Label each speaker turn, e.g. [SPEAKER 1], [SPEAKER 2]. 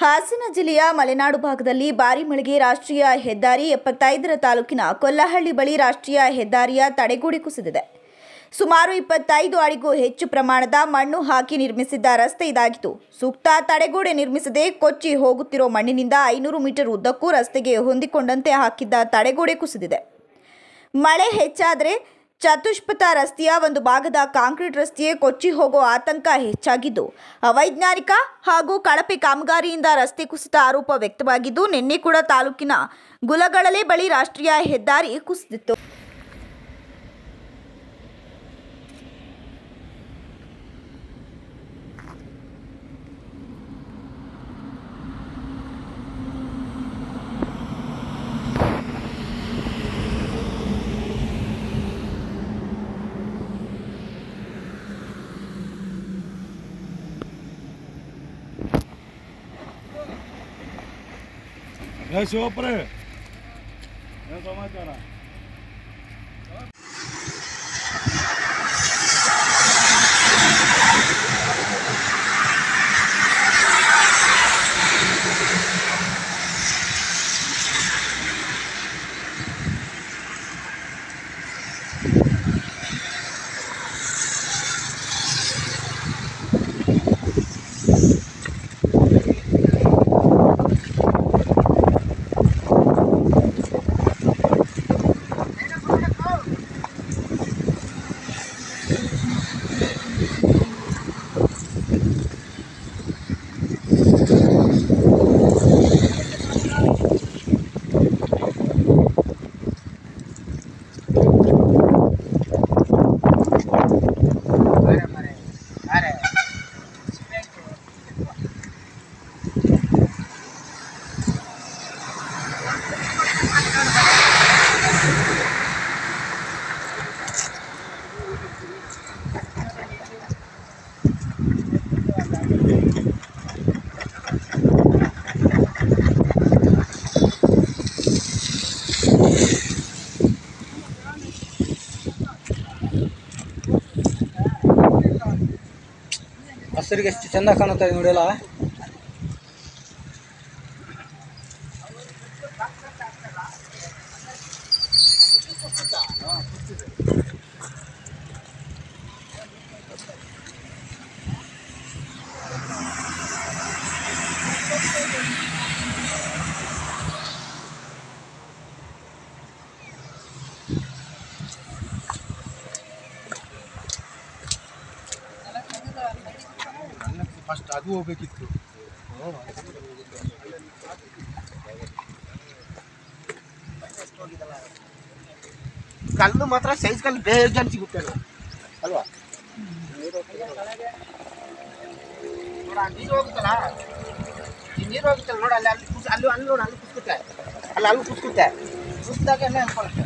[SPEAKER 1] ಹಾಸನ ಜಿಲ್ಲೆಯ ಮಲೆನಾಡು ಭಾಗದಲ್ಲಿ ಭಾರೀ ಮಳೆಗೆ ರಾಷ್ಟ್ರೀಯ ಹೆದ್ದಾರಿ 75ರ ತಾಲೂಕಿನ ಕೊಲ್ಲಹಳ್ಳಿ ಬಳಿ ರಾಷ್ಟ್ರೀಯ ಹೆದ್ದಾರಿಯ ತಡೆಗೋಡೆ ಕುಸಿದಿದೆ. ಸುಮಾರು 25 ಅಡಿಗೂ ಹೆಚ್ಚು ಪ್ರಮಾಣದ ಮಣ್ಣು ಹಾಕಿ ನಿರ್ಮಿಸಿದ್ದ ರಸ್ತೆ ಇದಾಗಿತ್ತು. ಸೂಕ್ತ ತಡೆಗೋಡೆ ನಿರ್ಮಿಸದೆ ಕೊಚ್ಚಿ ಹೋಗುತ್ತಿರೋ ಮಣ್ಣಿನಿಂದ 500 ಮೀಟರ್ ಉದ್ದಕ್ಕೂ ರಸ್ತೆಗೆ ಹೊಂದಿಕೊಂಡಂತೆ ಹಾಕಿದ್ದ ತಡೆಗೋಡೆ ಕುಸಿದಿದೆ. ಮಳೆ ಹೆಚ್ಚಾದರೆ ಚತುಷ್ಪಥ ರಸ್ತೆಯ ಒಂದು ಭಾಗದ ಕಾಂಕ್ರೀಟ್ ರಸ್ತೆಯೇ ಕೊಚ್ಚಿ ಹೋಗೋ ಆತಂಕ ಹೆಚ್ಚಾಗಿದ್ದು, ಅವೈಜ್ಞಾನಿಕ ಹಾಗೂ ಕಳಪೆ ಕಾಮಗಾರಿಯಿಂದ ರಸ್ತೆ ಕುಸಿತ ಆರೋಪ ವ್ಯಕ್ತವಾಗಿದ್ದು, ನಿನ್ನೆ ಕೂಡ ತಾಲೂಕಿನ ಗುಲಗಳಲೆ ಬಳಿ ರಾಷ್ಟ್ರೀಯ ಹೆದ್ದಾರಿ ಕುಸಿದಿತ್ತು.
[SPEAKER 2] ಶಿವಪುರ ಸಮಾಚಾರ
[SPEAKER 3] ಹಸಿರಿಗೆ ಎಷ್ಟು ಚೆಂದ ಕಾಣುತ್ತೆ ನೋಡಿಲ್ಲ.
[SPEAKER 2] ಫಸ್ಟ್ ಅದು ಹೋಗ್ಬೇಕಿತ್ತು.
[SPEAKER 3] ಕಲ್ಲು ಮಾತ್ರ ಸೈಜ್ ಕಲ್ಲು ಬೇಜಾನ್ ಸಿಗುತ್ತೆ ಅಲ್ವಾ? ನೀರು ಹೋಗುತ್ತಲ್ಲ, ಈ ನೀರು ಹೋಗುತ್ತಲ್ಲ ನೋಡಿ, ಅಲ್ಲಿ ನೋಡಿ, ಅಲ್ಲಿ ಕುಸ್ಕುತ್ತೆ, ಅಲ್ಲಿ ಕುಸ್ಕುತ್ತೆ, ಕುಸ್ದಾಗ ಅನ್ಕೊಳ್ಳುತ್ತೆ.